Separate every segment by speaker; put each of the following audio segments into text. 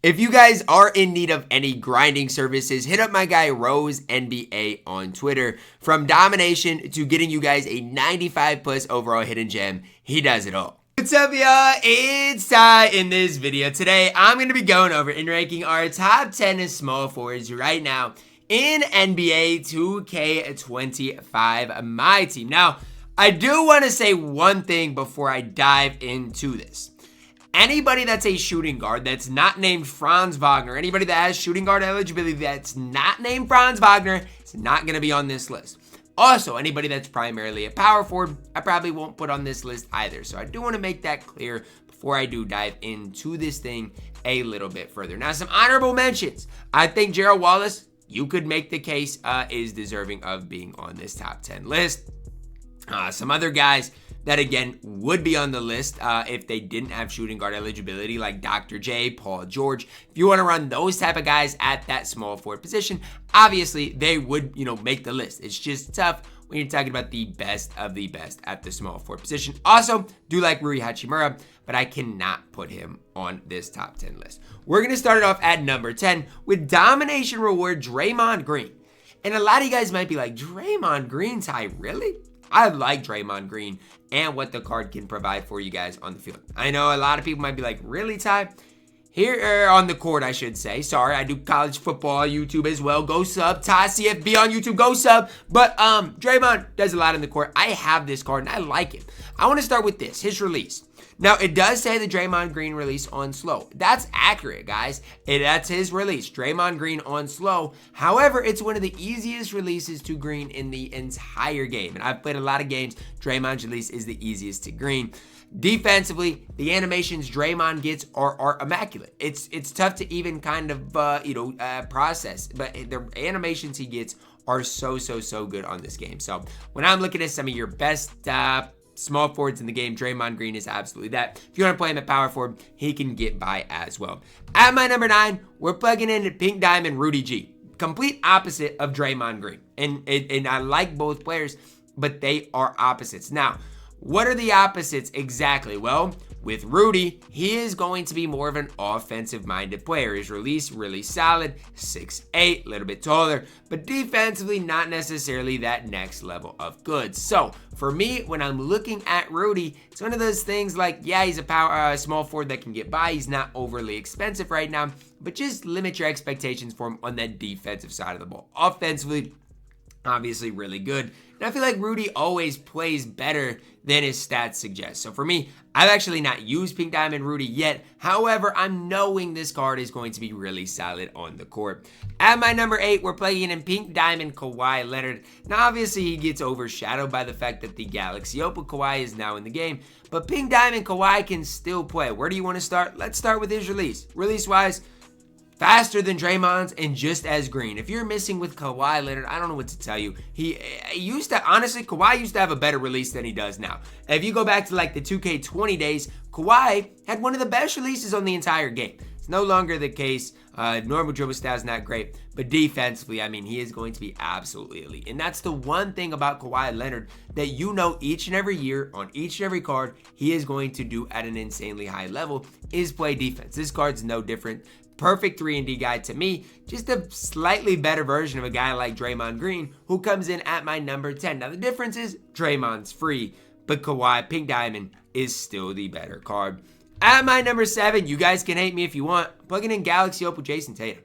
Speaker 1: If you guys are in need of any grinding services, hit up my guy Rose NBA on Twitter. From domination to getting you guys a 95 plus overall hidden gem, he does it all. What's up, y'all? It's Ty. In this video today, I'm going to be going over and ranking our top 10 small forwards right now in NBA 2K25 MyTEAM. Now, I do want to say one thing before I dive into this. Anybody that's a shooting guard that's not named Franz Wagner, anybody that has shooting guard eligibility that's not named Franz Wagner, is not going to be on this list. Also, anybody that's primarily a power forward, I probably won't put on this list either. So I do want to make that clear before I do dive into this thing a little bit further. Now, some honorable mentions. I think Gerald Wallace, you could make the case, is deserving of being on this top 10 list. Some other guys that, again, would be on the list if they didn't have shooting guard eligibility, like Dr. J, Paul George. If you want to run those type of guys at that small forward position, obviously they would, make the list. It's just tough when you're talking about the best of the best at the small forward position. Also, do like Rui Hachimura, but I cannot put him on this top 10 list. We're going to start it off at number 10 with domination reward Draymond Green. And a lot of you guys might be like, Draymond Green, Ty, really? I like Draymond Green and what the card can provide for you guys on the field. I know a lot of people might be like, really, Ty? Here on the court, I should say. Sorry, I do college football on YouTube as well. Go sub. Ty CFB on YouTube. Go sub. But Draymond does a lot in the court. I have this card and I like it. I want to start with this, his release. Now, it does say the Draymond Green release on slow. That's accurate, guys. That's his release, Draymond Green on slow. However, it's one of the easiest releases to green in the entire game. And I've played a lot of games. Draymond's release is the easiest to green. Defensively, the animations Draymond gets are immaculate. It's tough to even kind of, process. But the animations he gets are so good on this game. So when I'm looking at some of your best small forwards in the game, Draymond Green is absolutely that. If you want to play him at power forward, he can get by as well. At my number 9, we're plugging in Pink Diamond Rudy G. Complete opposite of Draymond Green. And I like both players, but they are opposites. Now, what are the opposites exactly? Well, with Rudy, he is going to be more of an offensive-minded player. His release, really solid, 6'8", a little bit taller, but defensively, not necessarily that next level of good. So, for me, when I'm looking at Rudy, it's one of those things like, yeah, he's a small forward that can get by. He's not overly expensive right now, but just limit your expectations for him on that defensive side of the ball. Offensively, obviously really good. And I feel like Rudy always plays better than his stats suggest. So for me, I've actually not used Pink Diamond Rudy yet. However, I'm knowing this card is going to be really solid on the court. At my number 8, we're playing in Pink Diamond Kawhi Leonard. Now, obviously, he gets overshadowed by the fact that the Galaxy Opal Kawhi is now in the game. But Pink Diamond Kawhi can still play. Where do you want to start? Let's start with his release. Release-wise, faster than Draymond's and just as green. If you're missing with Kawhi Leonard, I don't know what to tell you. He used to, honestly, Kawhi used to have a better release than he does now. If you go back to like the 2K20 days, Kawhi had one of the best releases on the entire game. It's no longer the case. Normal dribble style is not great, but defensively, I mean, he is going to be absolutely elite. And that's the one thing about Kawhi Leonard that each and every year on each and every card, he is going to do at an insanely high level is play defense. This card's no different. Perfect 3-and-D guy to me, just a slightly better version of a guy like Draymond Green, who comes in at my number 10. Now, the difference is Draymond's free, but Kawhi, Pink Diamond, is still the better card. At my number 7, you guys can hate me if you want, plugging in Galaxy Opal Jayson Tatum.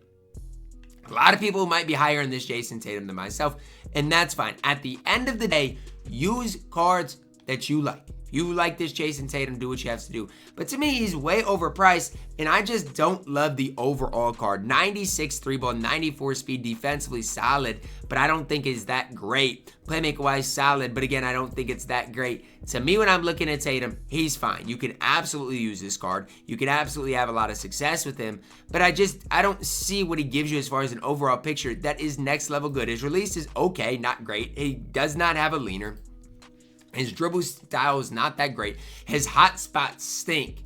Speaker 1: A lot of people might be higher in this Jayson Tatum than myself, and that's fine. At the end of the day, use cards that you like. You like this Jayson Tatum, do what you have to do. But to me, he's way overpriced, and I just don't love the overall card. 96 3-ball, 94 speed, defensively solid, but I don't think is that great. Playmaker-wise, solid, but again, I don't think it's that great. To me, when I'm looking at Tatum, he's fine. You can absolutely use this card. You can absolutely have a lot of success with him, but I don't see what he gives you as far as an overall picture that is next level good. His release is okay, not great. He does not have a leaner. His dribble style is not that great. His hot spots stink.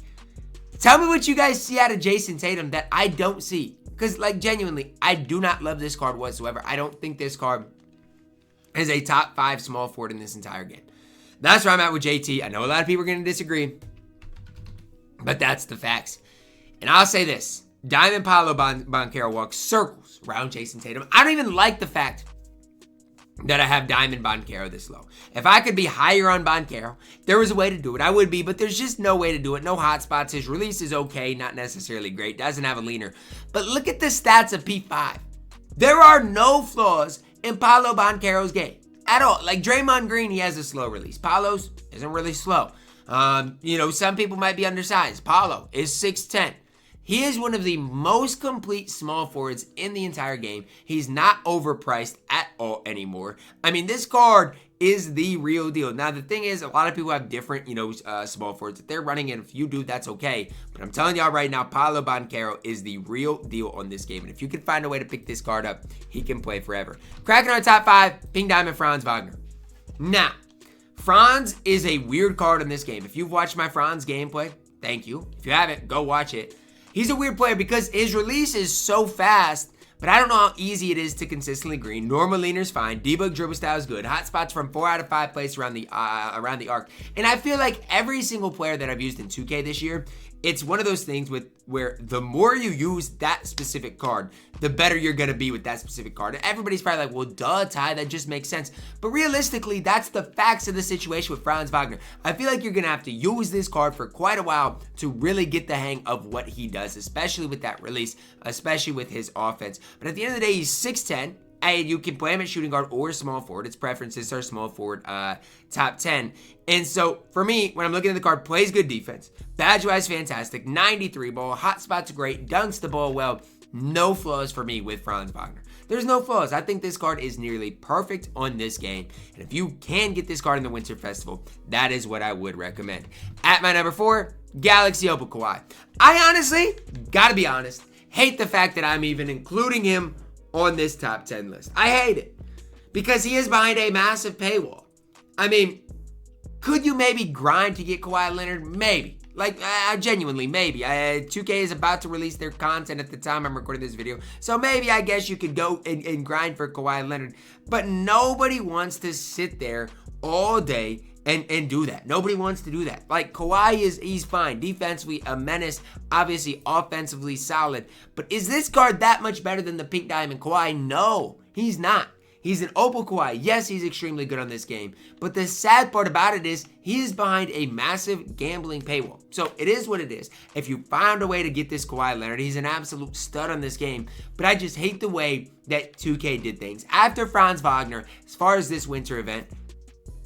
Speaker 1: Tell me what you guys see out of Jayson Tatum that I don't see. Because, like, genuinely, I do not love this card whatsoever. I don't think this card is a top 5 small forward in this entire game. That's where I'm at with JT. I know a lot of people are going to disagree, but that's the facts. And I'll say this. Diamond Paolo Banchero walks circles around Jayson Tatum. I don't even like the fact that I have Diamond Banchero this low. If I could be higher on Banchero, there was a way to do it, I would be, but there's just no way to do it. No hotspots. His release is okay, not necessarily great. Doesn't have a leaner. But look at the stats of P5. There are no flaws in Paolo Banchero's game at all. Like Draymond Green, he has a slow release. Paolo's isn't really slow. Some people might be undersized. Paolo is 6'10". He is one of the most complete small forwards in the entire game. He's not overpriced at all anymore. I mean, this card is the real deal. Now, the thing is, a lot of people have different, small forwards. If they're running it, if you do, that's okay. But I'm telling y'all right now, Paolo Banchero is the real deal on this game. And if you can find a way to pick this card up, he can play forever. Cracking our top 5, Pink Diamond Franz Wagner. Now, Franz is a weird card in this game. If you've watched my Franz gameplay, thank you. If you haven't, go watch it. He's a weird player because his release is so fast, but I don't know how easy it is to consistently green. Normal leaner's fine. Debug dribble style is good. Hot spots from 4 out of 5 places around the arc. And I feel like every single player that I've used in 2K this year, it's one of those things where the more you use that specific card, the better you're going to be with that specific card. And everybody's probably like, well, duh, Ty, that just makes sense. But realistically, that's the facts of the situation with Franz Wagner. I feel like you're going to have to use this card for quite a while to really get the hang of what he does, especially with that release, especially with his offense. But at the end of the day, he's 6'10". And you can play him at shooting guard or small forward. Its preferences are small forward, top 10. And so for me, when I'm looking at the card, plays good defense. Badge-wise, fantastic. 93 ball. Hot spots great. Dunks the ball well. No flaws for me with Franz Wagner. There's no flaws. I think this card is nearly perfect on this game. And if you can get this card in the Winter Festival, that is what I would recommend. At my number 4, Galaxy Opal Kawhi. I honestly, gotta be honest, hate the fact that I'm even including him on this top 10 list. I hate it because he is behind a massive paywall. I mean, could you maybe grind to get Kawhi Leonard? Maybe. Like, genuinely, maybe. 2K is about to release their content at the time I'm recording this video. So maybe I guess you could go and grind for Kawhi Leonard. But nobody wants to sit there all day and do that. Nobody wants to do that. Like, Kawhi he's fine. Defensively, a menace. Obviously, offensively solid. But is this card that much better than the Pink Diamond Kawhi? No, he's not. He's an Opal Kawhi. Yes, he's extremely good on this game. But the sad part about it is he is behind a massive gambling paywall. So it is what it is. If you found a way to get this Kawhi Leonard, he's an absolute stud on this game. But I just hate the way that 2K did things. After Franz Wagner, as far as this winter event,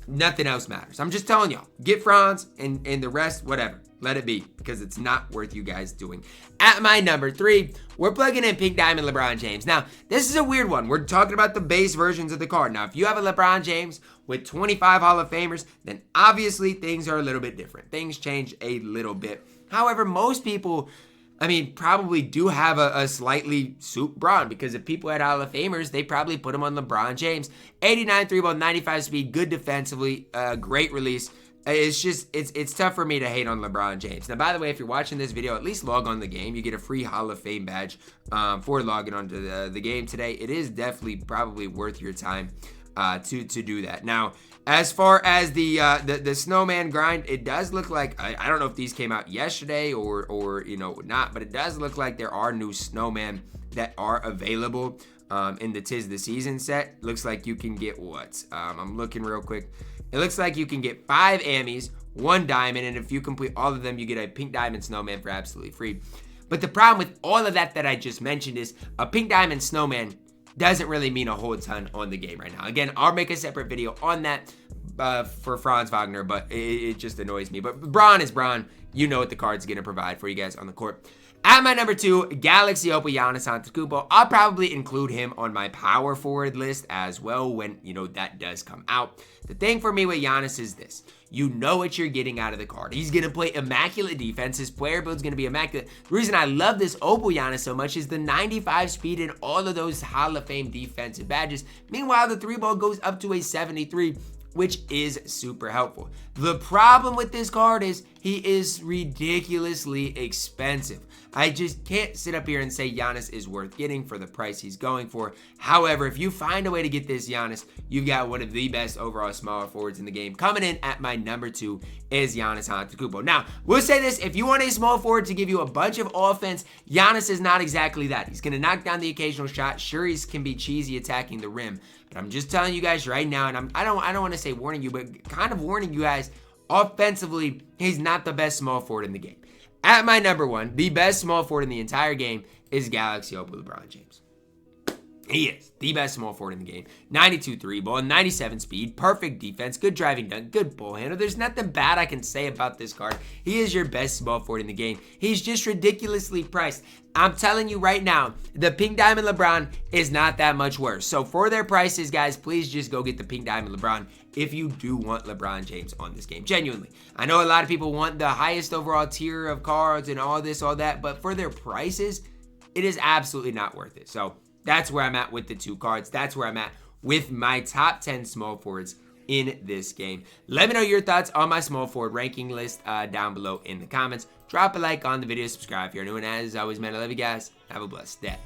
Speaker 1: nothing else matters. I'm just telling y'all, get Franz and the rest, whatever. Let it be, because it's not worth you guys doing. At my number 3, we're plugging in Pink Diamond LeBron James. Now, this is a weird one. We're talking about the base versions of the card. Now, if you have a LeBron James with 25 Hall of Famers, then obviously things are a little bit different. Things change a little bit. However, most people, probably do have a slightly soup Bron, because if people had Hall of Famers, they probably put him on LeBron James. 89 3-ball, 95 speed, good defensively, great release. It's just, it's tough for me to hate on LeBron James. Now, by the way, if you're watching this video, at least log on the game. You get a free Hall of Fame badge for logging onto the game today. It is definitely probably worth your time to do that. Now, as far as the snowman grind, it does look like, I don't know if these came out yesterday or not, but it does look like there are new snowmen that are available in the 'Tis the Season set. Looks like you can get what? I'm looking real quick. It looks like you can get 5 Ammies, 1 diamond, and if you complete all of them, you get a Pink Diamond Snowman for absolutely free. But the problem with all of that I just mentioned is a Pink Diamond Snowman doesn't really mean a whole ton on the game right now. Again, I'll make a separate video on that for Franz Wagner, but it just annoys me. But Bron is Bron. You know what the card's going to provide for you guys on the court. At my number 2, Galaxy Opal Giannis Antetokounmpo. I'll probably include him on my power forward list as well when, that does come out. The thing for me with Giannis is this. You know what you're getting out of the card. He's going to play immaculate defense. His player build's going to be immaculate. The reason I love this Opal Giannis so much is the 95 speed and all of those Hall of Fame defensive badges. Meanwhile, the 3-ball goes up to a 73, which is super helpful. The problem with this card is he is ridiculously expensive. I just can't sit up here and say Giannis is worth getting for the price he's going for. However, if you find a way to get this Giannis, you've got one of the best overall small forwards in the game. Coming in at my number 2 is Giannis Antetokounmpo. Now, we'll say this, if you want a small forward to give you a bunch of offense, Giannis is not exactly that. He's going to knock down the occasional shot. Sure, he can be cheesy attacking the rim, but I'm just telling you guys right now, and I don't want to say warning you, but kind of warning you guys, offensively, he's not the best small forward in the game. At my number 1, the best small forward in the entire game is Galaxy Opal LeBron James. He is the best small forward in the game. 92 3-ball, 97 speed, perfect defense, good driving dunk, good ball handler. There's nothing bad I can say about this card. He is your best small forward in the game. He's just ridiculously priced. I'm telling you right now, the Pink Diamond LeBron is not that much worse. So for their prices, guys, please just go get the Pink Diamond LeBron if you do want LeBron James on this game. Genuinely. I know a lot of people want the highest overall tier of cards and all this, all that, but for their prices, it is absolutely not worth it. So that's where I'm at with the 2 cards. That's where I'm at with my top 10 small forwards in this game. Let me know your thoughts on my small forward ranking list down below in the comments. Drop a like on the video, subscribe if you're new, and as always, man, I love you guys. Have a blessed day.